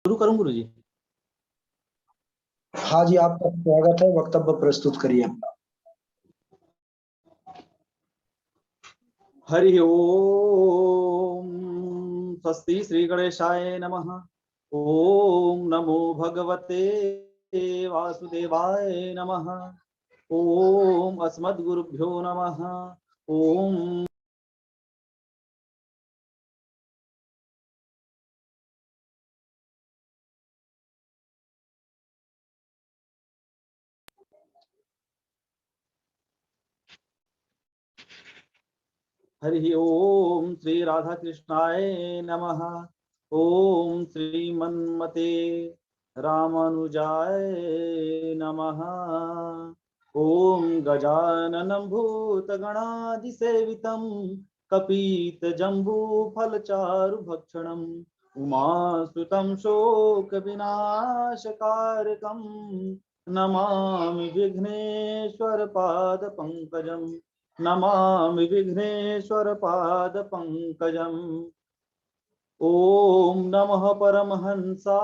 शुरू करूं गुरु जी? हाँ जी, आपका स्वागत है। वक्तव्य प्रस्तुत करिए। हरि ओम। स्वस्ति श्री गणेशाय नमः। ओम नमो भगवते वासुदेवाय नमः। ओम अस्मद्गुरुभ्यो नमः। ओम हरि ओम श्री राधा कृष्णाय नमः। ओम श्रीमन्मते रामानुजाय नमः। ओम गजाननं भूतगणाधिसेवितं कपीतजम्बूफलचारुभक्षणम् उमासुतं शोकविनाशकारकं नमामि विघ्नेश्वरपादपङ्कजम्। नमामि विघ्नेश्वरपादपङ्कजम्। ॐ नमः परमहंसा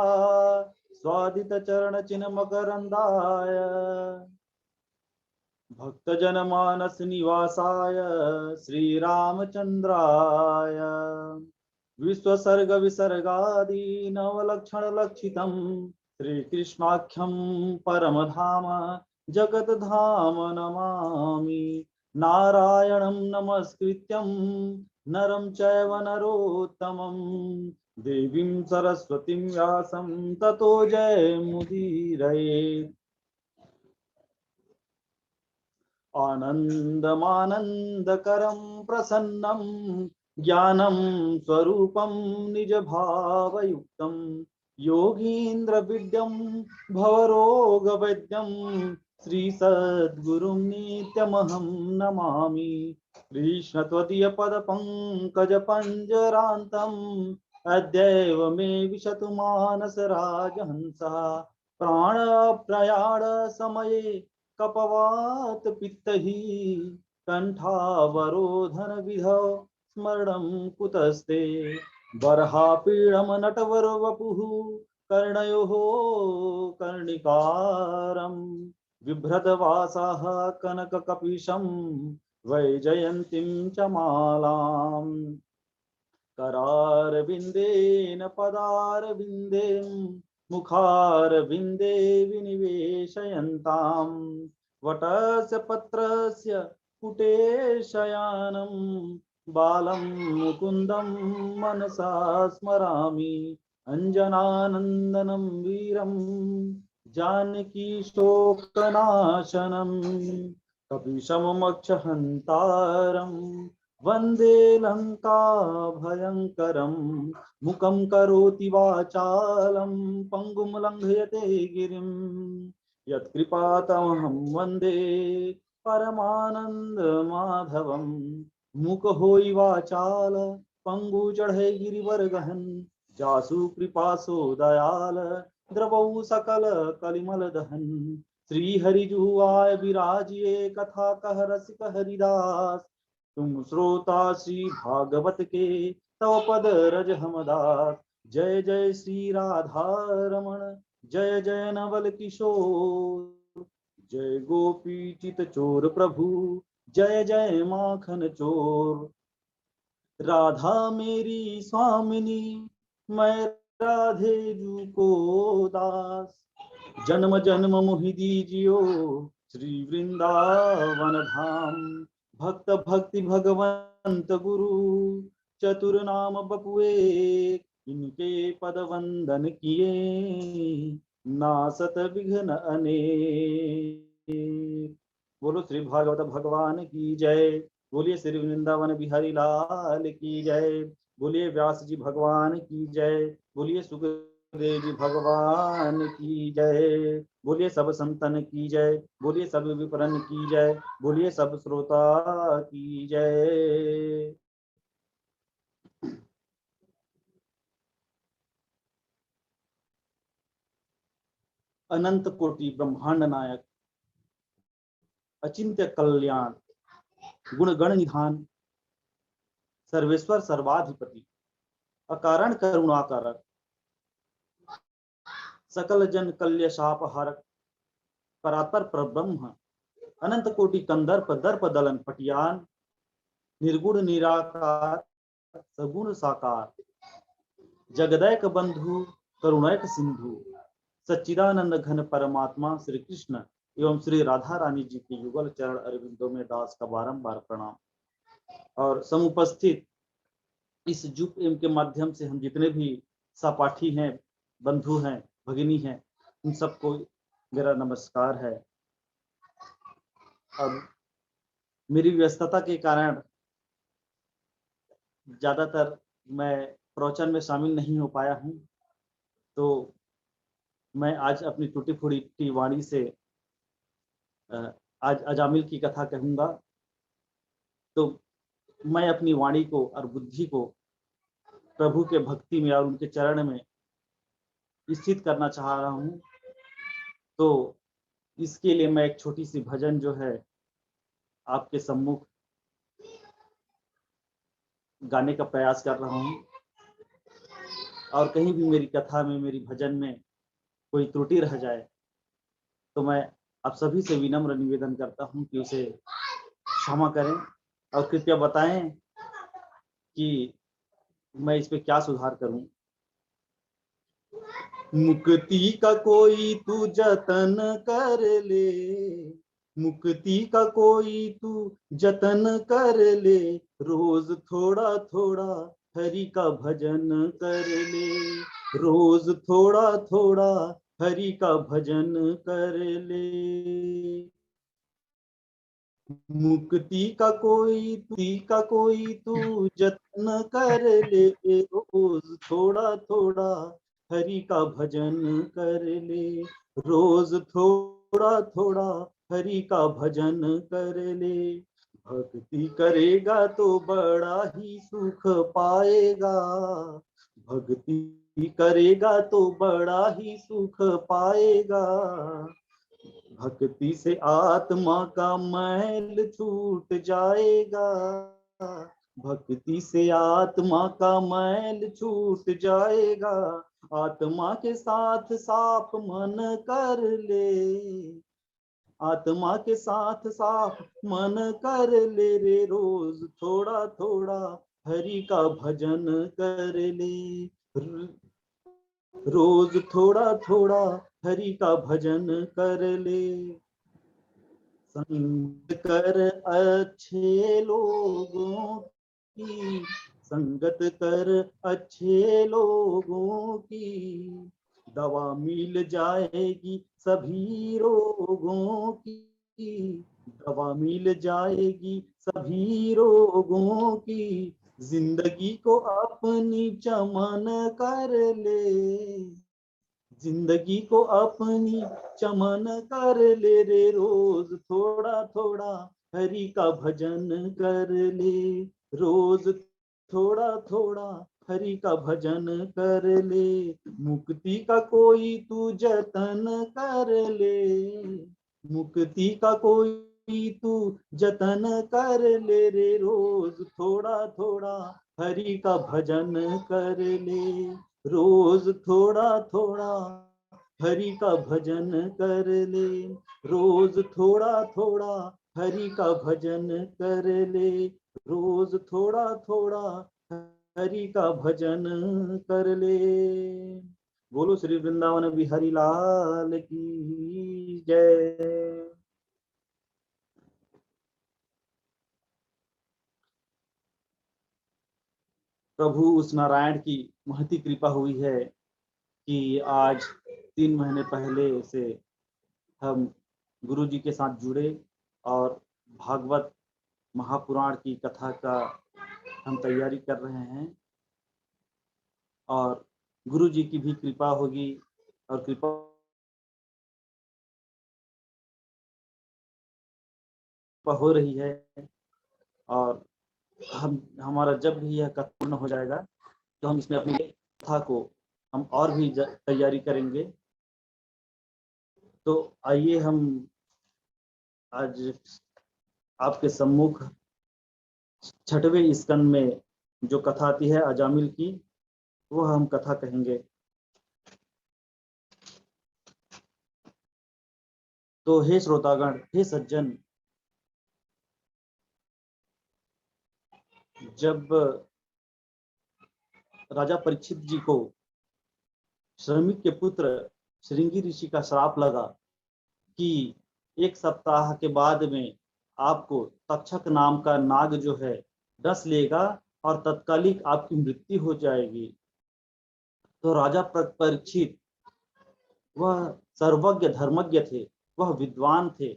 स्वादितचरणचिन्मकरन्दाय भक्तजनमानस निवासाय श्रीरामचन्द्राय विश्वसर्ग विसर्गादि नवलक्षणलक्षितं श्रीकृष्णाख्यं परमधाम जगद्धाम नमामि। नारायणं नमस्कृत्यं नरं चैव नरोत्तमं देवीं सरस्वतीं व्यासं ततो जयमुदीरयेत्। आनन्दमानन्दकरं प्रसन्नं ज्ञानं स्वरूपं निजभावयुक्तं योगीन्द्रविद्यं भवरोगवैद्यं श्रीसद्गुरुं नित्यमहं नमामि। कृष्णत्वदीयपदपङ्कजपञ्जरान्तम् अद्यैव मे विशतु मानसराजहंसः प्राणप्रयाणसमये कपवात पित्तहि कंठावरोधन विधौ स्मरणं कुतस्ते बर्हापीडं नटवर वपुः कर्णयोः कर्णिकारं बिभ्रतवासाः कनककपिशं वैजयन्तीं च मालाम् करारविन्देन पदारविन्दे मुखारविन्दे विनिवेशयन्तां वटस्य पत्रस्य पुटे शयानं बालं मुकुन्दं मनसा स्मरामि। अञ्जनानन्दनं वीरं जानकी शोकनाशनं कपिशमक्षहन्तारं वन्दे लङ्का भयङ्करं मुखं करोति वाचालं पङ्गुं लङ्घयते गिरिं यत्कृपातमहं वन्दे परमानन्दमाधवं। मुख होई वाचाल पंगु चढ़े गिरिवर जासु कृपा सो दयाल द्रवौ सकल कलिमल दहन। श्री हरि जुआय विराजिए कथा कह रसिक हरिदास तुम श्रोता श्री भागवत के तव पद रज हमदास। जय जय श्री राधा रमण जय जय नवल किशोर जय गोपी चित चोर प्रभु जय जय माखन चोर। राधा मेरी स्वामिनी मैं राधे जू को दास जन्म जन्म मोहि दीजियो श्री वृंदावन धाम। भक्त भक्ति भगवंत गुरु चतुर नाम बपुए इनके पद वंदन किए नासत विघ्न अनेक। बोलो श्री भागवत भगवान की जय। बोलिए श्री वृंदावन बिहारी लाल की जय। बोलिए व्यास जी भगवान की जय। बोलिए सुखदेव जी भगवान की जय। बोलिए सब संतन की जय। बोलिए सब विप्रन की जय। बोलिए सब श्रोता की जय। अनंत कोटि ब्रह्मांड नायक अचिंत्य कल्याण गुण गण निधान सर्वेश्वर सर्वाधिपति अकारण करुणाकारक सकल जन कल्य शाप हरक परात्पर परब्रह्म अनंत कोटि कंदर्प दर्प दलन पटियान निर्गुण निराकार सगुण साकार जगदैक बंधु करुणैक सिंधु सच्चिदानंद घन परमात्मा श्री कृष्ण एवं श्री राधा रानी जी के युगल चरण अरविंदों में दास का बारंबार प्रणाम। और समुपस्थित इस जुप एम के माध्यम से हम जितने भी सहपाठी हैं, बंधु हैं, भगिनी हैं, उन सबको मेरा नमस्कार है। अब मेरी व्यस्तता के कारण ज्यादातर मैं प्रवचन में शामिल नहीं हो पाया हूं, तो मैं आज अपनी टूटी फूटी वाणी से आज अजामिल की कथा कहूंगा। तो मैं अपनी वाणी को और बुद्धि को प्रभु के भक्ति में और उनके चरण में स्थित करना चाह रहा हूं। तो इसके लिए मैं एक छोटी सी भजन जो है आपके सम्मुख गाने का प्रयास कर रहा हूं। और कहीं भी मेरी कथा में, मेरी भजन में कोई त्रुटि रह जाए तो मैं आप सभी से विनम्र निवेदन करता हूं कि उसे क्षमा करें और कृपया बताएं कि मैं इस पे क्या सुधार करूं। मुक्ति का कोई तू जतन कर ले, मुक्ति का कोई तू जतन कर ले, रोज थोड़ा थोड़ा हरि का भजन कर ले, रोज थोड़ा थोड़ा हरि का भजन कर ले। मुक्ति का कोई तू जतन कर ले, रोज थोड़ा थोड़ा हरि का भजन कर ले, रोज थोड़ा थोड़ा हरि का भजन कर ले। भक्ति करेगा तो बड़ा ही सुख पाएगा, भक्ति करेगा तो बड़ा ही सुख पाएगा। भक्ति से आत्मा का मैल छूट जाएगा, भक्ति से आत्मा का मैल छूट जाएगा। आत्मा के साथ साफ मन कर ले, आत्मा के साथ साफ मन कर ले रे, रोज थोड़ा थोड़ा हरि का भजन कर ले, रोज थोड़ा थोड़ा हरि का भजन कर ले। संग कर अच्छे लोगों की, संगत कर अच्छे लोगों की, दवा मिल जाएगी सभी रोगों की, दवा मिल जाएगी सभी रोगों की। जिंदगी को अपनी चमन कर ले, जिंदगी को अपनी चमन कर ले रे, रोज थोड़ा थोड़ा हरि का भजन कर ले, रोज थोड़ा थोड़ा हरि का भजन कर ले। मुक्ति का कोई तू जतन कर ले, मुक्ति का कोई तू जतन कर ले रे, रोज थोड़ा थोड़ा हरि का भजन कर ले, रोज थोड़ा थोड़ा हरि का भजन कर ले, रोज थोड़ा थोड़ा हरि का भजन कर ले, रोज थोड़ा थोड़ा हरि का भजन कर ले। बोलो श्री वृंदावन बिहारी लाल की जय। प्रभु उस नारायण की महती कृपा हुई है कि आज 3 महीने पहले से हम गुरु जी के साथ जुड़े और भागवत महापुराण की कथा का हम तैयारी कर रहे हैं। और गुरु जी की भी कृपा होगी और कृपा हो रही है। और हमारा जब भी यह कथा पूर्ण हो जाएगा तो हम इसमें अपनी कथा को हम और भी तैयारी करेंगे। तो आइए हम आज आपके सम्मुख 6वें स्कंद में जो कथा आती है अजामिल की, वो हम कथा कहेंगे। तो हे श्रोतागण, हे सज्जन, जब राजा परीक्षित जी को श्रमिक के पुत्र श्रृंगी ऋषि का श्राप लगा कि 1 सप्ताह के बाद में आपको तक्षक नाम का नाग जो है डस लेगा और तत्कालिक आपकी मृत्यु हो जाएगी, तो राजा परीक्षित वह सर्वज्ञ धर्मज्ञ थे, वह विद्वान थे।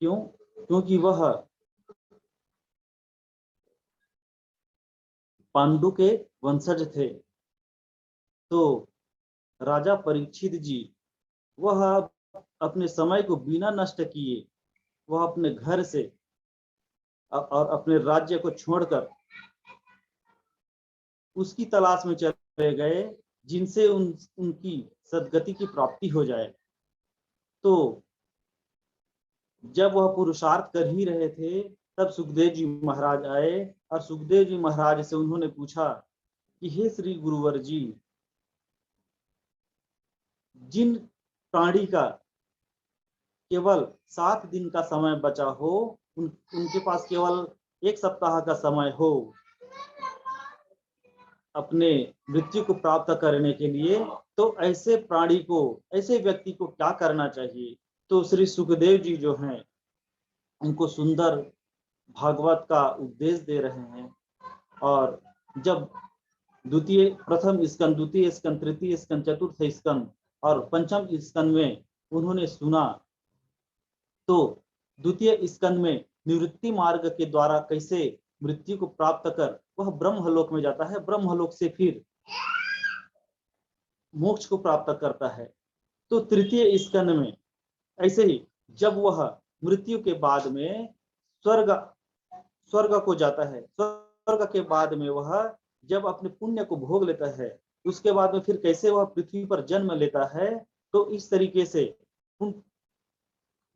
क्यों? क्योंकि वह पांडु के वंशज थे। तो राजा परीक्षित जी वह अपने समय को बिना नष्ट किए वह अपने घर से और अपने राज्य को छोड़कर उसकी तलाश में चले गए जिनसे उनकी सद्गति की प्राप्ति हो जाए। तो जब वह पुरुषार्थ कर ही रहे थे तब सुखदेव जी महाराज आए और सुखदेव जी महाराज से उन्होंने पूछा कि हे श्री गुरुवर जी, जिन प्राणी का केवल 7 दिन का समय बचा हो, उनके पास केवल 1 सप्ताह का समय हो अपने मृत्यु को प्राप्त करने के लिए, तो ऐसे प्राणी को, ऐसे व्यक्ति को क्या करना चाहिए? तो श्री सुखदेव जी जो हैं उनको सुंदर भागवत का उपदेश दे रहे हैं। और जब प्रथम स्कंद, द्वितीय स्कंद, तृतीय स्कंद, चतुर्थ स्कंद और पंचम स्कंद में उन्होंने सुना, तो द्वितीय स्कंद में निवृत्ति मार्ग के द्वारा कैसे मृत्यु को प्राप्त कर वह ब्रह्मलोक में जाता है, ब्रह्मलोक से फिर मोक्ष को प्राप्त करता है। तो तृतीय स्कंद में ऐसे ही जब वह मृत्यु के बाद में स्वर्ग को जाता है, स्वर्ग के बाद में वह जब अपने पुण्य को भोग लेता है, उसके बाद में फिर कैसे वह पृथ्वी पर जन्म लेता है। तो इस तरीके से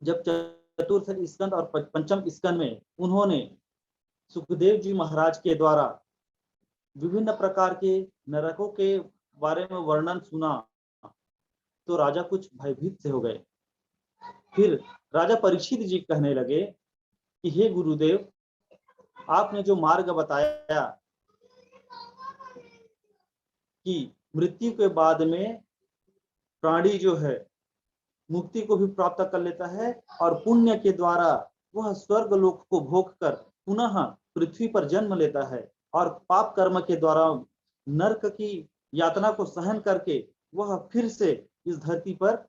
जब चतुर्थ स्कंद और पंचम स्कंद में उन्होंने सुखदेव जी महाराज के द्वारा विभिन्न प्रकार के नरकों के बारे में वर्णन सुना, तो राजा कुछ भयभीत से हो गए। फिर राजा परीक्षित जी कहने लगे कि हे गुरुदेव, आपने जो मार्ग बताया कि मृत्यु के बाद में प्राणी जो है मुक्ति को भी प्राप्त कर लेता है और पुण्य के द्वारा वह स्वर्ग लोक को भोग कर पुनः पृथ्वी पर जन्म लेता है और पाप कर्म के द्वारा नरक की यातना को सहन करके वह फिर से इस धरती पर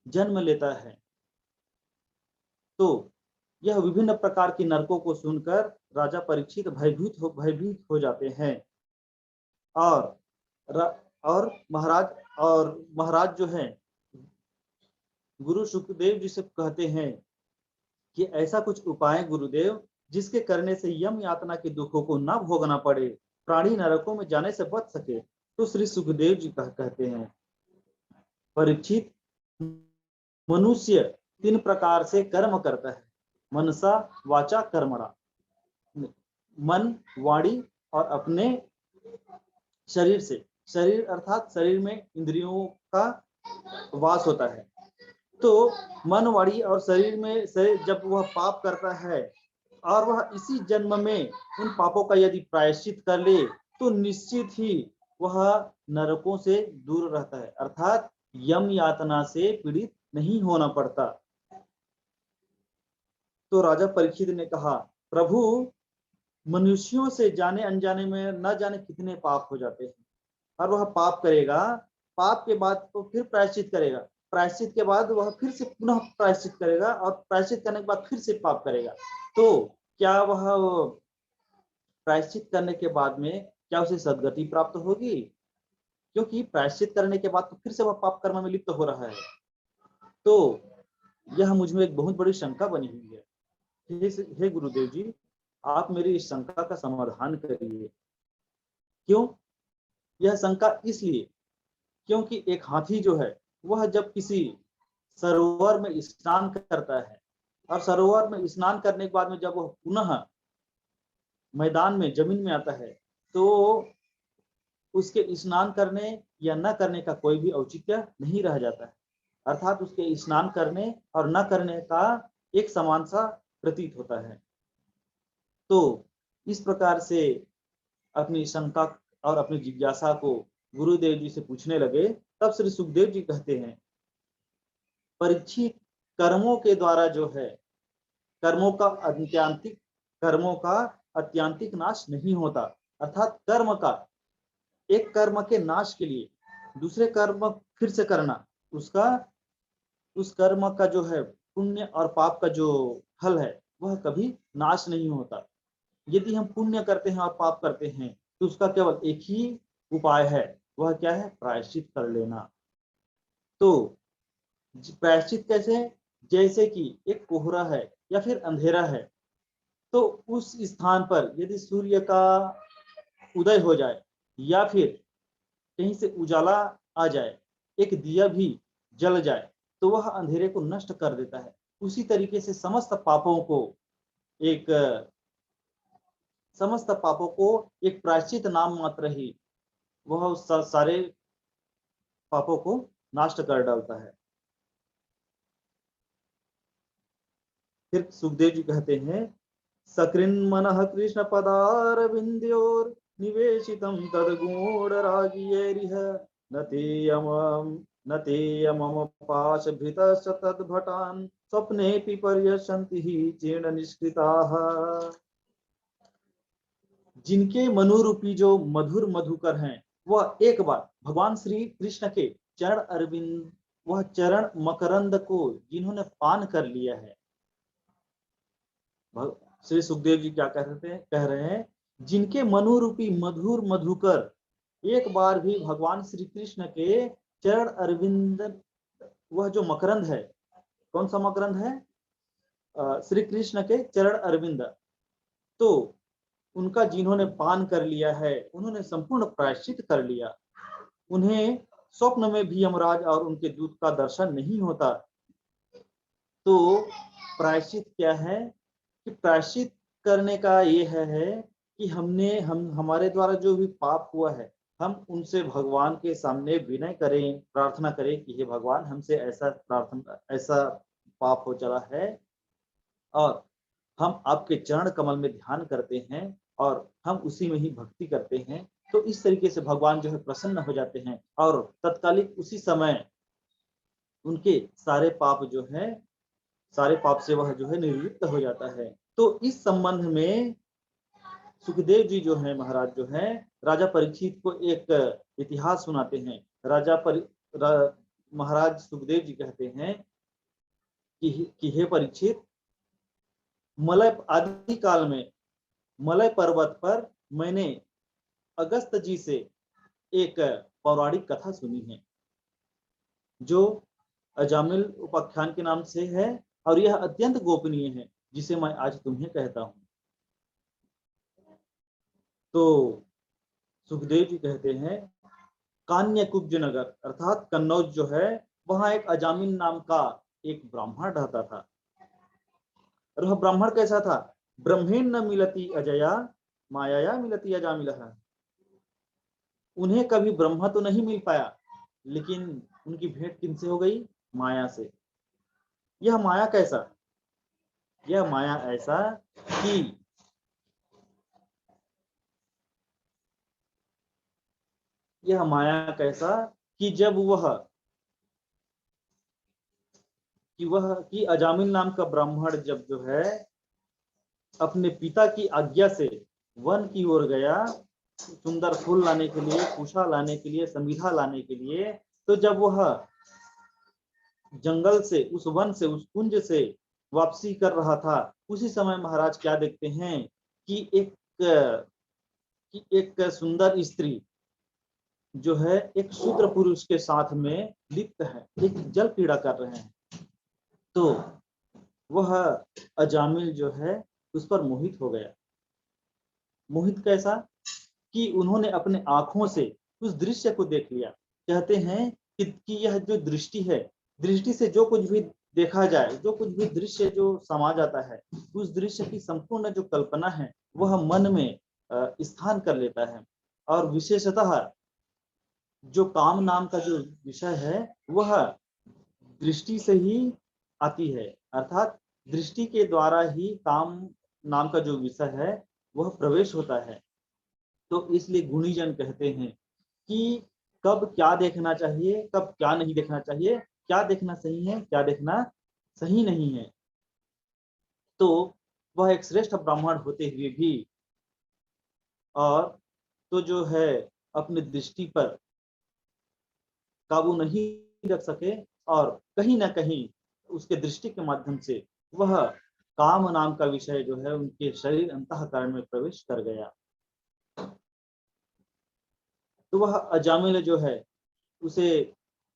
जन्म लेता है। तो यह विभिन्न प्रकार के नरकों को सुनकर राजा परीक्षित भयभीत हो जाते हैं। और महाराज जो है गुरु सुखदेव जी से कहते हैं कि ऐसा कुछ उपाय गुरुदेव जिसके करने से यम यातना के दुखों को न भोगना पड़े, प्राणी नरकों में जाने से बच सके। तो श्री सुखदेव जी कहते हैं, परीक्षित, मनुष्य 3 प्रकार से कर्म करता है, मनसा वाचा कर्मणा, मन, वाणी और अपने शरीर से। शरीर अर्थात शरीर में इंद्रियों का वास होता है। तो मन, वाणी और शरीर में जब वह पाप करता है और वह इसी जन्म में उन पापों का यदि प्रायश्चित कर ले, तो निश्चित ही वह नरकों से दूर रहता है, अर्थात यम यातना से पीड़ित नहीं होना पड़ता। तो राजा परीक्षित ने कहा, प्रभु, मनुष्यों से जाने अनजाने में न जाने कितने पाप हो जाते हैं, और वह पाप करेगा, पाप के बाद तो फिर प्रायश्चित करेगा, प्रायश्चित के बाद वह फिर से पुनः प्रायश्चित करेगा और प्रायश्चित करने के बाद फिर से पाप करेगा। तो क्या वह प्रायश्चित करने के बाद में क्या उसे सद्गति प्राप्त होगी? क्योंकि प्रायश्चित करने के बाद तो फिर से वह पाप कर्म में लिप्त हो रहा है। तो यह मुझ में एक बहुत बड़ी शंका बनी हुई है। हे गुरुदेव जी, आप मेरी इस शंका का समाधान करिए। क्यों? यह शंका इसलिए क्योंकि एक हाथी जो है वह जब किसी सरोवर में स्नान करता है और सरोवर में स्नान करने के बाद में जब वह पुनः मैदान में जमीन में आता है, तो उसके स्नान करने या न करने का कोई भी औचित्य नहीं रह जाता है। अर्थात उसके स्नान करने और न करने का एक समान सा प्रतीत होता है। तो इस प्रकार से अपनी शंका और अपनी जिज्ञासा को गुरुदेव जी से पूछने लगे। तब श्री सुखदेव जी कहते हैं, परीक्षित, कर्मों के द्वारा जो है, कर्मों का आत्यंतिक कर्मों का आत्यंतिक नाश नहीं होता। अर्थात कर्म का, एक कर्म के नाश के लिए दूसरे कर्म फिर से करना, उसका, उस कर्म का जो है पुण्य और पाप का जो फल है वह कभी नाश नहीं होता। यदि हम पुण्य करते हैं और पाप करते हैं तो उसका केवल एक ही उपाय है, वह क्या है? प्रायश्चित कर लेना। तो प्रायश्चित कैसे? जैसे कि एक कोहरा है या फिर अंधेरा है, तो उस स्थान पर यदि सूर्य का उदय हो जाए या फिर कहीं से उजाला आ जाए, एक दिया भी जल जाए, तो वह अंधेरे को नष्ट कर देता है। उसी तरीके से एक समस्त पापों को एक प्रायश्चित नाम मात्र ही वह उस सारे पापों को नष्ट कर डालता है। फिर सुखदेव जी कहते हैं, सकृन् मनः कृष्ण पदारविन्द्योर निवेशितं तद्गुण रागियैरिह न तेयमम पाशभृतश्च तद्भटान् स्वप्नेऽपि पर्यशन्ति हि जीर्ण निष्कृताः। जिनके मनुरूपी जो मधुर मधुकर हैं, वह एक बार भगवान श्री कृष्ण के चरण अरविंद, वह चरण मकरंद को जिन्होंने पान कर लिया है, श्री सुखदेव जी क्या कह रहे हैं, जिनके मनुरूपी मधुर मधुकर एक बार भी भगवान श्री कृष्ण के चरण अरविंद, वह जो मकरंद है, कौन सा मकरंद है? श्री कृष्ण के चरण अरविंद, तो उनका जिन्होंने पान कर लिया है, उन्होंने संपूर्ण प्रायश्चित कर लिया। उन्हें स्वप्न में भी यमराज और उनके दूत का दर्शन नहीं होता। तो प्रायश्चित क्या है कि प्रायश्चित करने का ये है कि हमारे द्वारा जो भी पाप हुआ है, हम उनसे भगवान के सामने विनय करें, प्रार्थना करें कि हे भगवान, हमसे ऐसा पाप हो चला है और हम आपके चरण कमल में ध्यान करते हैं और हम उसी में ही भक्ति करते हैं। तो इस तरीके से भगवान जो है प्रसन्न हो जाते हैं और तत्कालिक उसी समय उनके सारे पाप से वह जो है निवृत्त हो जाता है। तो इस संबंध में सुखदेव जी जो है महाराज जो है राजा परीक्षित को एक इतिहास सुनाते हैं। महाराज सुखदेव जी कहते हैं कि हे परीक्षित, मलय आदि काल में मलय पर्वत पर मैंने अगस्त जी से एक पौराणिक कथा सुनी है जो अजामिल उपाख्यान के नाम से है, और यह अत्यंत गोपनीय है जिसे मैं आज तुम्हें कहता हूं। तो सुखदेव जी कहते हैं, कान्यकुब्ज नगर अर्थात कन्नौज जो है, वहां एक अजामिल नाम का एक ब्राह्मण रहता था। और वह ब्राह्मण कैसा था? ब्रह्मेण न मिलती अजया माया मिलती अजामिलः। उन्हें कभी ब्रह्मा तो नहीं मिल पाया, लेकिन उनकी भेंट किनसे हो गई? माया से। यह माया कैसा? यह माया ऐसा कि यह माया कैसा कि जब कि अजामिल नाम का ब्राह्मण जब जो है अपने पिता की आज्ञा से वन की ओर गया, सुंदर फूल लाने के लिए, कुशा लाने के लिए, संविधा लाने के लिए, तो जब वह जंगल से, उस वन से, उस कुंज से वापसी कर रहा था, उसी समय महाराज क्या देखते हैं कि एक सुंदर स्त्री जो है एक शूद्र पुरुष के साथ में लिप्त है, एक जल क्रीड़ा कर रहे हैं। तो वह अजामिल जो है उस पर मोहित हो गया। मोहित कैसा कि उन्होंने अपने आंखों से उस दृश्य को देख लिया। कहते हैं कि यह जो दृष्टि है, दृष्टि से जो कुछ भी देखा जाए, जो कुछ भी दृश्य जो समा जाता है, उस दृश्य की संपूर्ण जो कल्पना है वह मन में स्थान कर लेता है। और विशेषतः जो काम नाम का जो विषय है, वह दृष्टि से ही आती है, अर्थात दृष्टि के द्वारा ही काम नाम का जो विषय है वह प्रवेश होता है। तो इसलिए गुणीजन कहते हैं कि कब क्या देखना चाहिए, कब क्या नहीं देखना चाहिए, क्या देखना सही है, क्या देखना सही नहीं है। तो वह एक श्रेष्ठ ब्राह्मण होते हुए भी और तो जो है अपनी दृष्टि पर काबू नहीं रख सके और कहीं ना कहीं उसके दृष्टि के माध्यम से वह काम नाम का विषय जो है उनके शरीर अंतःकरण में प्रवेश कर गया। तो वह अजामिल जो है उसे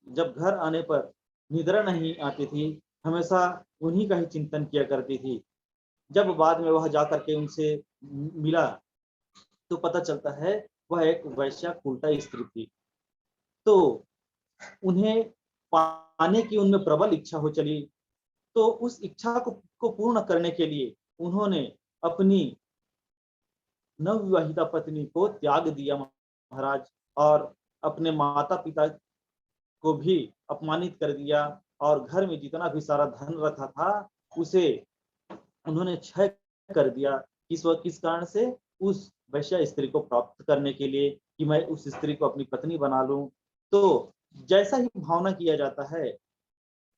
जब घर आने पर निद्रा नहीं आती थी, हमेशा उन्हीं का ही चिंतन किया करती थी। जब बाद में वह जाकर के उनसे मिला तो पता चलता है वह एक वैश्या कुलटा स्त्री थी। तो उन्हें पाने की उनमें प्रबल इच्छा हो चली। तो उस इच्छा को पूर्ण करने के लिए उन्होंने अपनी नवविवाहिता पत्नी को त्याग दिया महाराज, और अपने माता पिता को भी अपमानित कर दिया, और घर में जितना भी सारा धन रखा था उसे उन्होंने क्षय कर दिया। किस कारण से? उस वैश्या स्त्री को प्राप्त करने के लिए कि मैं उस स्त्री को अपनी पत्नी बना लूं। तो जैसा ही भावना किया जाता है,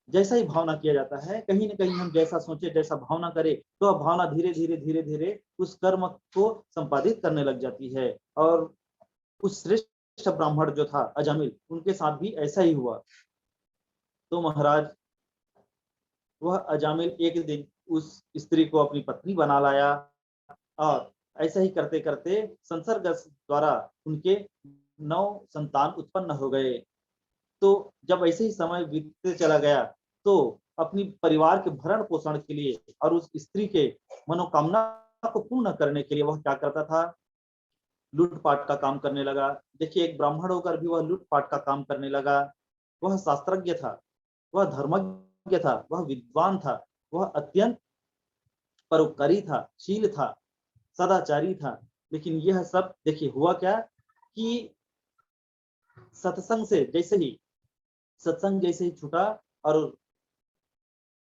जैसा ही भावना किया जाता है, कहीं ना कहीं हम जैसा सोचे जैसा भावना करें तो वह भावना धीरे धीरे धीरे धीरे उस कर्म को संपादित करने लग जाती है। और उस श्रेष्ठ ब्राह्मण जो था अजामिल, उनके साथ भी ऐसा ही हुआ। तो महाराज वह अजामिल एक दिन उस स्त्री को अपनी पत्नी बना लाया, और ऐसा ही करते करते संसर्ग द्वारा उनके 9 संतान उत्पन्न हो गए। तो जब ऐसे ही समय बीतते चला गया तो अपनी परिवार के भरण पोषण के लिए और उस स्त्री के मनोकामना को पूर्ण करने के लिए वह क्या करता था? लूटपाट का काम करने लगा। देखिए, एक ब्राह्मण होकर भी वह लूटपाट का काम करने लगा। वह शास्त्रज्ञ था, वह धर्मज्ञ था, वह विद्वान था, वह अत्यंत परोपकारी था, शील था, सदाचारी था। लेकिन यह सब देखिए हुआ क्या कि सत्संग से जैसे ही सत्संग जैसे ही छूटा और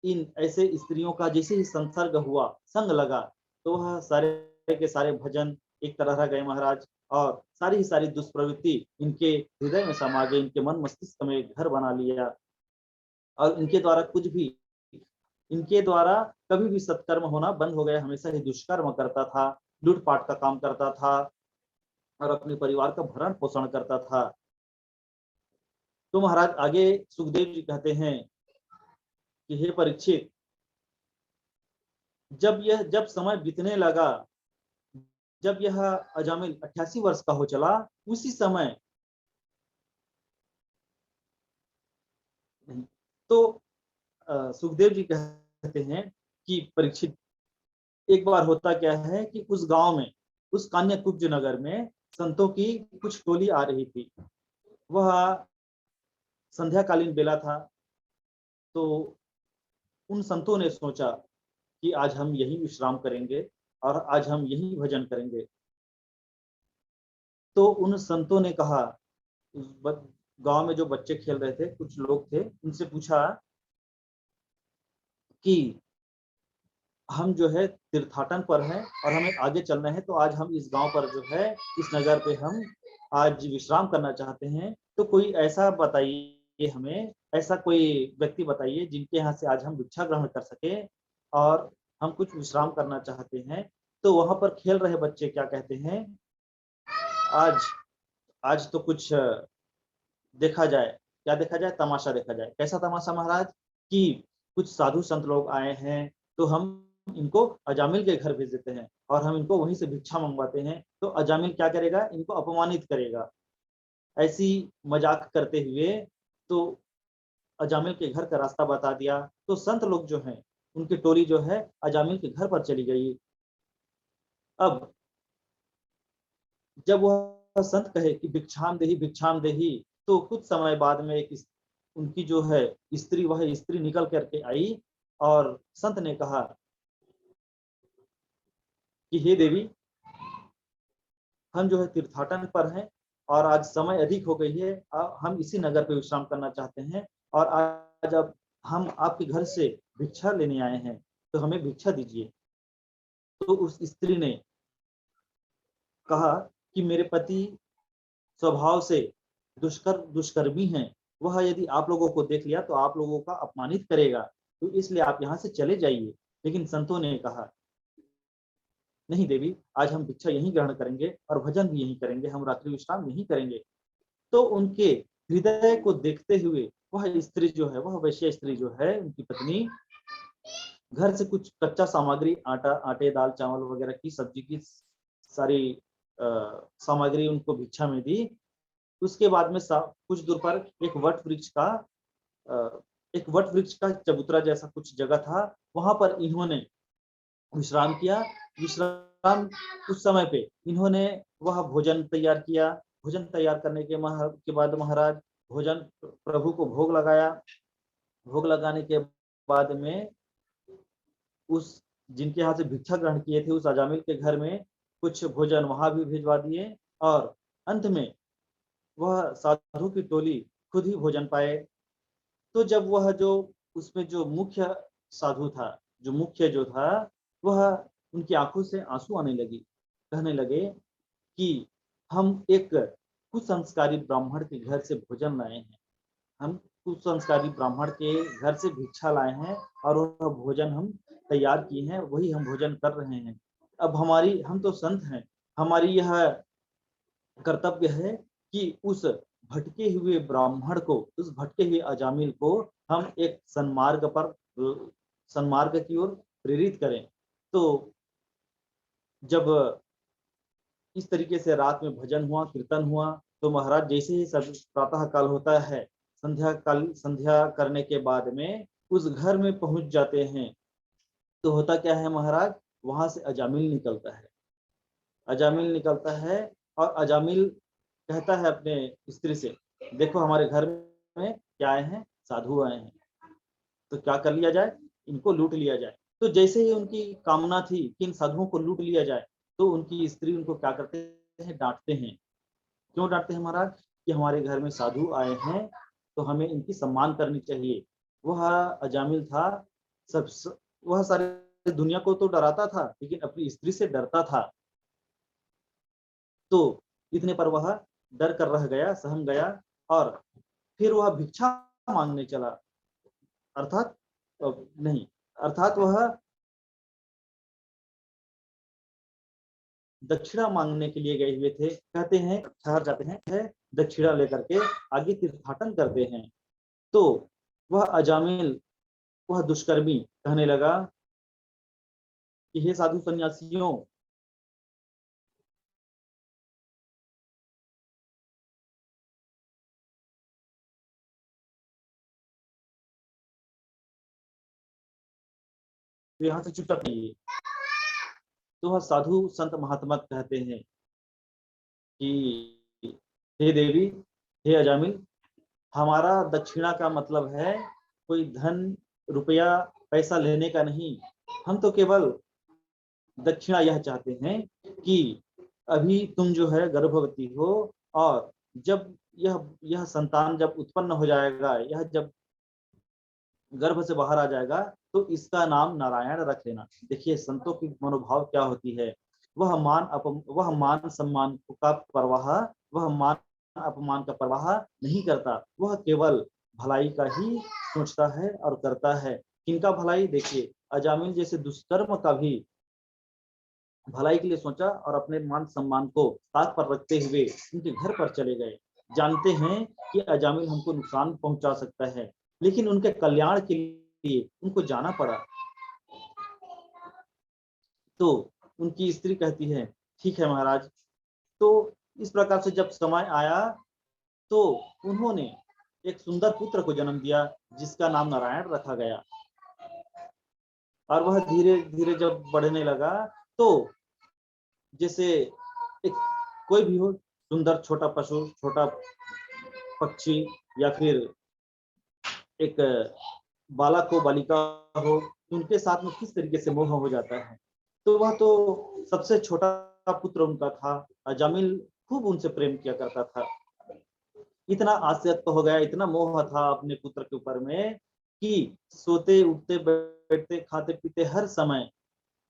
इन ऐसे स्त्रियों का जैसे ही संसर्ग हुआ, संग लगा, तो वह सारे के सारे भजन एक तरह रह गए महाराज, और सारी ही सारी दुष्प्रवृत्ति इनके हृदय में समा गई, इनके मन मस्तिष्क में घर बना लिया। और इनके द्वारा कुछ भी इनके द्वारा कभी भी सत्कर्म होना बंद हो गया। हमेशा ही दुष्कर्म करता था, लूटपाट का काम करता था और अपने परिवार का भरण पोषण करता था। तो महाराज आगे सुखदेव जी कहते हैं कि हे परीक्षित, जब समय बीतने लगा, जब यह अजामिल 88 वर्ष का हो चला, उसी समय तो सुखदेव जी कहते हैं कि परीक्षित, एक बार होता क्या है कि उस गांव में, उस कान्याकुब्ज नगर में संतों की कुछ टोली आ रही थी। वह संध्याकालीन बेला था। तो उन संतों ने सोचा कि आज हम यही विश्राम करेंगे और आज हम यही भजन करेंगे। तो उन संतों ने कहा, गांव में जो बच्चे खेल रहे थे, कुछ लोग थे, उनसे पूछा कि हम जो है तीर्थाटन पर हैं और हमें आगे चलना है, तो आज हम इस गांव पर जो है, इस नगर पे हम आज विश्राम करना चाहते हैं। तो कोई ऐसा बताइए हमें, ऐसा कोई व्यक्ति बताइए जिनके यहाँ से आज हम भिक्षा ग्रहण कर सके और हम कुछ विश्राम करना चाहते हैं। तो वहां पर खेल रहे बच्चे क्या कहते हैं, आज आज तो कुछ देखा जाए। क्या देखा जाए? तमाशा देखा जाए। कैसा तमाशा महाराज? कि कुछ साधु संत लोग आए हैं, तो हम इनको अजामिल के घर भेज देते हैं और हम इनको वहीं से भिक्षा मंगवाते हैं। तो अजामिल क्या करेगा? इनको अपमानित करेगा। ऐसी मजाक करते हुए तो अजामिल के घर का रास्ता बता दिया। तो संत लोग जो हैं, उनकी टोली जो है अजामिल के घर पर चली गई। अब जब वह संत कहे कि भिक्षाम देही, तो कुछ समय बाद में एक उनकी जो है स्त्री, वह स्त्री निकल करके आई और संत ने कहा कि हे देवी, हम जो है तीर्थाटन पर हैं और आज समय अधिक हो गई है, हम इसी नगर पे विश्राम करना चाहते हैं और आज अब हम आपके घर से भिक्षा लेने आए हैं, तो हमें भिक्षा दीजिए। तो उस स्त्री ने कहा कि मेरे पति स्वभाव से दुष्कर्मी हैं, वह यदि आप लोगों को देख लिया तो आप लोगों का अपमानित करेगा, तो इसलिए आप यहाँ से चले जाइए। लेकिन संतों ने कहा, नहीं देवी, आज हम भिक्षा यहीं ग्रहण करेंगे और भजन भी यहीं करेंगे, हम रात्रि विश्राम यहीं करेंगे। तो उनके हृदय को देखते हुए वह स्त्री जो है, वह वैश्य स्त्री जो है, उनकी पत्नी, घर से कुछ कच्चा सामग्री, आटे दाल चावल वगैरह की, सब्जी की सारी सामग्री उनको भिक्षा में दी। उसके बाद में कुछ दूर पर एक वट वृक्ष का चबूतरा जैसा कुछ जगह था, वहां पर इन्होंने विश्राम किया। विश्राम उस समय पे इन्होंने वह भोजन तैयार किया। भोजन तैयार करने के बाद महाराज भोजन प्रभु को भोग लगाया। भोग लगाने के बाद में उस जिनके यहाँ से भिक्षा ग्रहण किए थे उस अजामिल के घर में कुछ भोजन वहां भी भिजवा दिए, और अंत में वह साधु की टोली खुद ही भोजन पाए। तो जब वह जो उसमें जो मुख्य साधु था, जो मुख्य जो था, वह उनकी आंखों से आंसू आने लगी। कहने लगे कि हम एक कुसंस्कारी ब्राह्मण के घर से भोजन लाए हैं, हम कुसंस्कारी ब्राह्मण के घर से भिक्षा लाए हैं और वह भोजन हम तैयार किए हैं, वही हम भोजन कर रहे हैं। अब हम तो संत हैं, हमारी यह कर्तव्य है कि उस भटके हुए ब्राह्मण को, उस भटके हुए अजामिल को हम एक सन्मार्ग की ओर प्रेरित करें। तो जब इस तरीके से रात में भजन हुआ, कीर्तन हुआ, तो महाराज जैसे ही प्रातः काल होता है, संध्या करने के बाद में उस घर में पहुंच जाते हैं। तो होता क्या है महाराज, वहां से अजामिल निकलता है। अजामिल निकलता है और अजामिल कहता है अपने स्त्री से, देखो हमारे घर में क्या आए हैं, साधु आए हैं, तो क्या कर लिया जाए, इनको लूट लिया जाए। तो जैसे ही उनकी कामना थी कि इन साधुओं को लूट लिया जाए, तो उनकी स्त्री उनको क्या करते हैं, डांटते हैं। क्यों डांटते हैं महाराज, कि हमारे घर में साधु आए हैं तो हमें इनकी सम्मान करनी चाहिए। वह अजामिल था, सब वह सारी दुनिया को तो डराता था, लेकिन अपनी स्त्री से डरता था। तो इतने पर वह डर कर रह गया, सहम गया, और फिर वह भिक्षा मांगने चला। अर्थात नहीं, अर्थात वह दक्षिणा मांगने के लिए गए हुए थे। कहते हैं ठहर जाते हैं, दक्षिणा लेकर के आगे तीर्थाटन करते हैं। तो वह अजामिल, वह दुष्कर्मी कहने लगा कि हे साधु सन्यासियों, तो यहाँ से चुपचाप नहीं। तो वह साधु संत महात्मा कहते हैं कि हे देवी, हे अजामिल, हमारा दक्षिणा का मतलब है कोई धन रुपया पैसा लेने का नहीं। हम तो केवल दक्षिणा यह चाहते हैं कि अभी तुम जो है गर्भवती हो, और जब यह संतान जब उत्पन्न हो जाएगा, यह जब गर्भ से बाहर आ जाएगा, तो इसका नाम नारायण रख लेना। देखिए संतों की मनोभाव क्या होती है। वह मान सम्मान का परवाह, वह मान अपमान का परवाह नहीं करता। वह केवल भलाई का ही सोचता है और करता है। किनका भलाई, देखिए अजामिल जैसे दुष्कर्म का भी भलाई के लिए सोचा और अपने मान सम्मान को ताक पर रखते हुए उनके घर पर चले गए। जानते हैं कि अजामिल हमको नुकसान पहुंचा सकता है, लेकिन उनके कल्याण के लिए उनको जाना पड़ा। तो उनकी स्त्री कहती है, ठीक है महाराज। तो इस प्रकार से जब समय आया, तो उन्होंने एक सुंदर पुत्र को जन्म दिया, जिसका नाम नारायण रखा गया। और वह धीरे धीरे जब बढ़ने लगा, तो जैसे एक कोई भी हो, सुंदर छोटा पशु, छोटा पक्षी, या फिर एक बालक हो, बालिका हो, उनके साथ में किस तरीके से मोह हो जाता है। तो वह तो सबसे छोटा पुत्र उनका था। अजामिल खूब उनसे प्रेम किया करता था। इतना आसक्त हो गया, इतना मोह था अपने पुत्र के ऊपर में, कि सोते उठते बैठते खाते पीते हर समय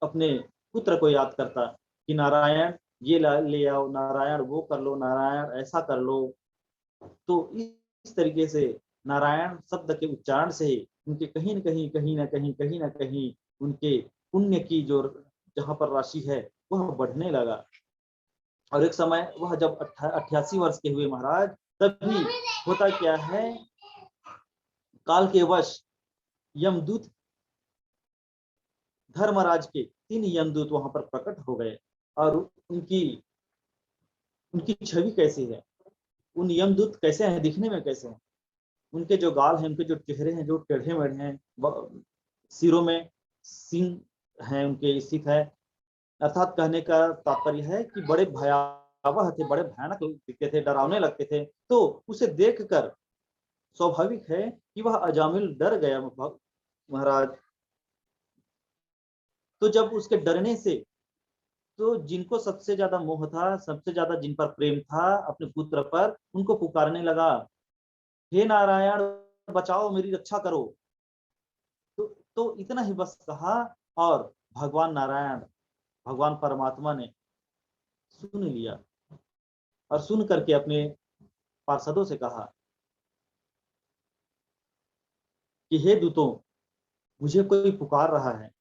अपने पुत्र को याद करता कि नारायण ये ले आओ, नारायण वो कर लो, नारायण ऐसा कर लो। तो इस तरीके से नारायण शब्द के उच्चारण से उनके कहीं न कहीं उनके पुण्य की जो जहाँ पर राशि है वह बढ़ने लगा। और एक समय वह जब 88 वर्ष के हुए महाराज, तभी होता क्या है, काल के वश यमदूत धर्मराज के 3 यमदूत वहां पर प्रकट हो गए। और उनकी उनकी छवि कैसी है, उन यमदूत कैसे हैं, दिखने में कैसे हैं, उनके जो गाल हैं, उनके जो चेहरे हैं जो टेढ़े मेढ़े हैं, सिरों में सिंह हैं उनके स्थित है। अर्थात कहने का तात्पर्य है कि बड़े भयावह थे, बड़े भयानक दिखते थे, डरावने लगते थे। तो उसे देखकर स्वाभाविक है कि वह अजामिल डर गया महाराज। तो जब उसके डरने से, तो जिनको सबसे ज्यादा मोह था, सबसे ज्यादा जिन पर प्रेम था अपने पुत्र पर, उनको पुकारने लगा, हे नारायण बचाओ, मेरी रक्षा करो। तो इतना ही बस कहा, और भगवान नारायण, भगवान परमात्मा ने सुन लिया और सुन करके अपने पार्षदों से कहा कि हे दूतों, मुझे कोई पुकार रहा है,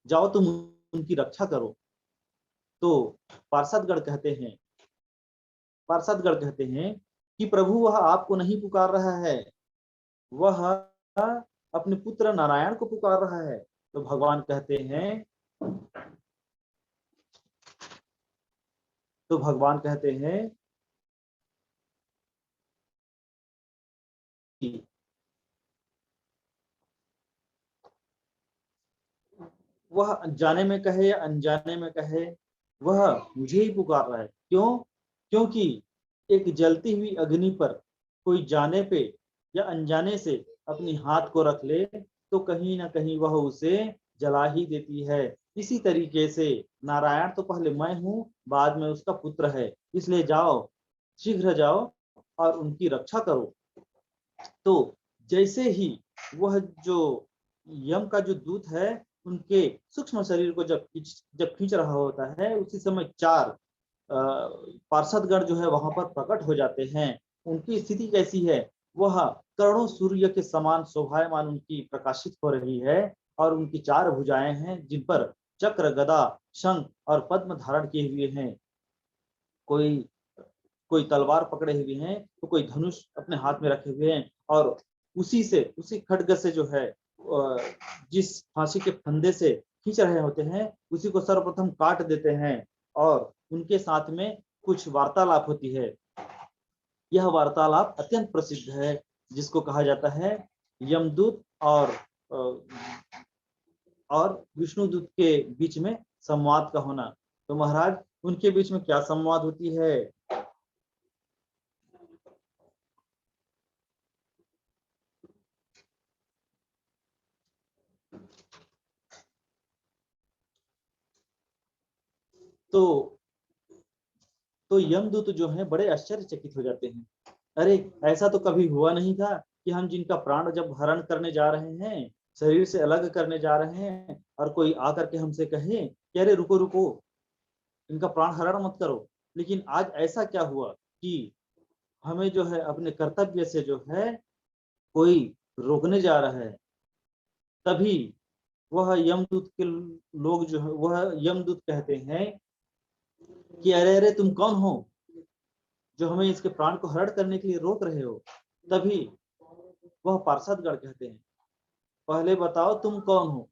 जाओ तुम उनकी रक्षा करो। तो पार्षदगण कहते हैं कि प्रभु वह आपको नहीं पुकार रहा है, वह अपने पुत्र नारायण को पुकार रहा है। तो भगवान कहते हैं कि वह जाने में कहे या अनजाने में कहे, वह मुझे ही पुकार रहा है। क्यों? क्योंकि एक जलती हुई अग्नि पर कोई जाने पे या अनजाने से अपनी हाथ को रख ले, तो कहीं ना कहीं वह उसे जला ही देती है। इसी तरीके से नारायण तो पहले मैं हूं, बाद में उसका पुत्र है, इसलिए जाओ, शीघ्र जाओ और उनकी रक्षा करो। तो जैसे ही वह जो यम का जो दूत है, उनके सूक्ष्म शरीर को जब खींच रहा होता है, उसी समय 4 पार्षदगण जो है वहां पर प्रकट हो जाते हैं। उनकी स्थिति कैसी है, वह करोड़ों सूर्य के समान शोभायमान उनकी प्रकाशित हो रही है। और उनकी 4 भुजाएं हैं, जिन पर चक्र, गदा, शंख और पद्म धारण किए हुए हैं। कोई कोई तलवार पकड़े हुए हैं, तो कोई धनुष अपने हाथ में रखे हुए हैं। और उसी खड्ग से जो है, जिस फांसी के फंदे से खींच रहे होते हैं, उसी को सर्वप्रथम काट देते हैं। और उनके साथ में कुछ वार्तालाप होती है। यह वार्तालाप अत्यंत प्रसिद्ध है, जिसको कहा जाता है यमदूत और विष्णुदूत के बीच में संवाद का होना। तो महाराज, उनके बीच में क्या संवाद होती है? तो यमदूत जो हैं बड़े आश्चर्यचकित हो जाते हैं। अरे, ऐसा तो कभी हुआ नहीं था कि हम जिनका प्राण जब हरण करने जा रहे हैं, शरीर से अलग करने जा रहे हैं, और कोई आकर के हमसे कहे कि अरे रुको रुको, इनका प्राण हरण मत करो। लेकिन आज ऐसा क्या हुआ कि हमें जो है अपने कर्तव्य से जो है कोई रोकने जा रहा है। तभी वह यमदूत के लोग जो है, वह यमदूत कहते हैं कि अरे अरे, तुम कौन हो जो हमें इसके प्राण को हरण करने के लिए रोक रहे हो? तभी वह पार्षदगण कहते हैं, पहले बताओ तुम कौन हो,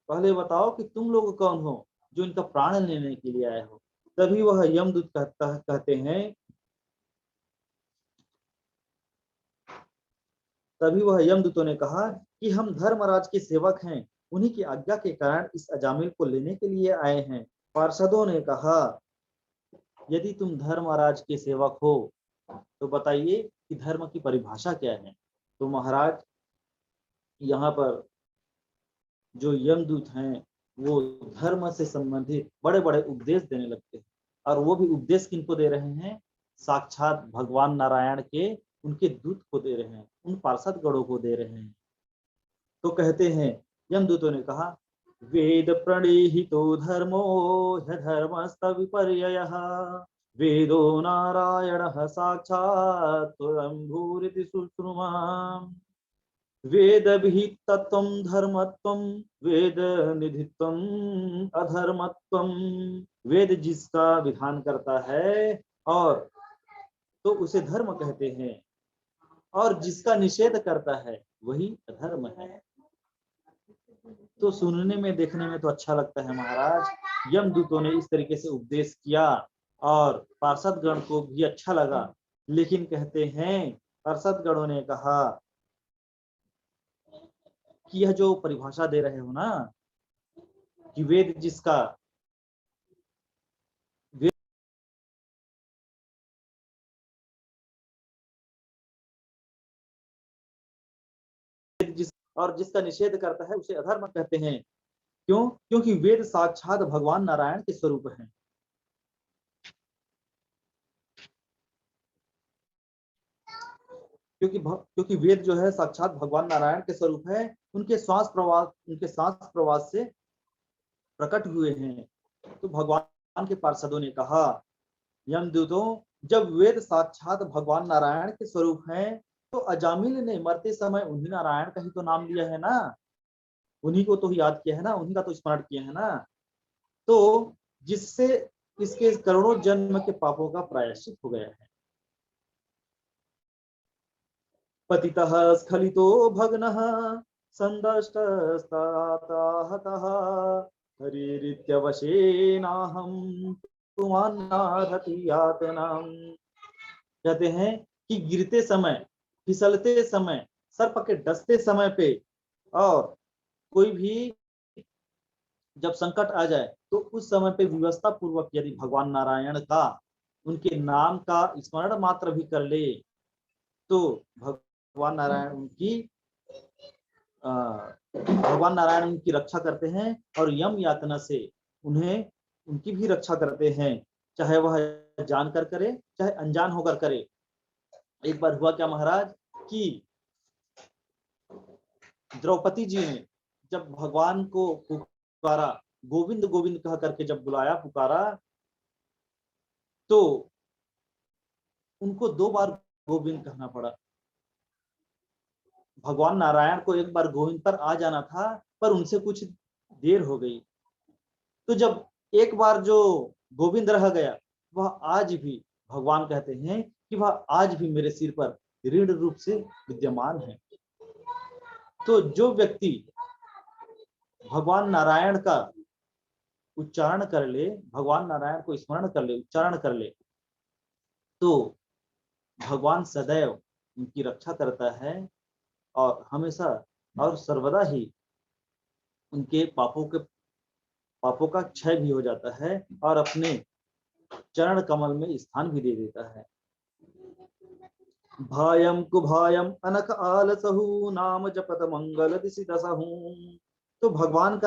पहले बताओ कि तुम लोग कौन हो जो इनका प्राण लेने के लिए आए हो। तभी वह यमदूत कहते हैं, तभी वह यमदूतों ने कहा कि हम धर्मराज के सेवक हैं, उन्हीं की आज्ञा के कारण इस अजामिल को लेने के लिए आए हैं। पार्षदों ने कहा, यदि तुम धर्मराज के सेवक हो तो बताइए कि धर्म की परिभाषा क्या है। तो महाराज, यहाँ पर जो यमदूत हैं वो धर्म से संबंधित बड़े बड़े उपदेश देने लगते हैं। और वो भी उपदेश किनको दे रहे हैं? साक्षात भगवान नारायण के उनके दूत को दे रहे हैं, उन पार्षद गणों को दे रहे हैं। तो कहते हैं, यमदूतों ने कहा, वेद प्रणीहितो धर्मो ह्यधर्मस्त विपर्ययः वेदो नारायणः साक्षात् स्वयंभूरिति सुश्रुमाम् वेद विहितत्वं धर्मत्वं वेद निधित्वं अधर्मत्वं। वेद जिसका विधान करता है और तो उसे धर्म कहते हैं, और जिसका निषेध करता है वही अधर्म है। तो सुनने में देखने में तो अच्छा लगता है महाराज। यमदूतों ने इस तरीके से उपदेश किया और पार्षद गण को भी अच्छा लगा, लेकिन कहते हैं पार्षद गणों ने कहा कि यह जो परिभाषा दे रहे हो ना कि वेद जिसका जिस और जिसका निषेध करता है उसे अधर्म कहते हैं। क्यों? क्योंकि वेद साक्षात भगवान नारायण के स्वरूप हैं। क्योंकि वेद जो है साक्षात भगवान नारायण के स्वरूप है। उनके सांस प्रवास से प्रकट हुए हैं। तो भगवान के पार्षदों ने कहा, यमदूतों, जब वेद साक्षात भगवान नारायण के स्वरूप हैं तो अजामिल ने मरते समय उन्हीं नारायण का ही तो नाम लिया है ना, उन्हीं को तो याद किया है ना, उन्हीं का तो स्मरण किया है ना, तो जिससे इसके करोड़ों जन्म के पापों का प्रायश्चित हो गया है। पतितः स्खलितो भग्नः संदष्टस्ताहतः हरिरित्यवशेनाहं तुमान्नाधति यातनाम्। कहते हैं कि गिरते समय, फिसलते समय, सर्प के डसते समय पे और कोई भी जब संकट आ जाए तो उस समय पे व्यवस्था पूर्वक यदि भगवान नारायण का, उनके नाम का स्मरण मात्र भी कर ले तो भगवान नारायण उनकी रक्षा करते हैं और यम यातना से उन्हें उनकी भी रक्षा करते हैं, चाहे वह जानकर करे चाहे अनजान होकर करे। एक बार हुआ क्या महाराज कि द्रौपदी जी ने जब भगवान को पुकारा, गोविंद गोविंद कह करके जब बुलाया, पुकारा, तो उनको 2 बार गोविंद कहना पड़ा। भगवान नारायण को एक बार गोविंद पर आ जाना था, पर उनसे कुछ देर हो गई। तो जब एक बार जो गोविंद रह गया, वह आज भी, भगवान कहते हैं कि वह आज भी मेरे सिर पर ऋण रूप से विद्यमान है। तो जो व्यक्ति भगवान नारायण का उच्चारण कर ले, भगवान नारायण को स्मरण कर ले, उच्चारण कर ले, तो भगवान सदैव उनकी रक्षा करता है और हमेशा और सर्वदा ही उनके पापों का क्षय भी हो जाता है और अपने चरण कमल में स्थान भी दे देता है। भायम कुभायम अनक आलसहु नाम जपत मंगल दिशि दसहु। तो भगवान का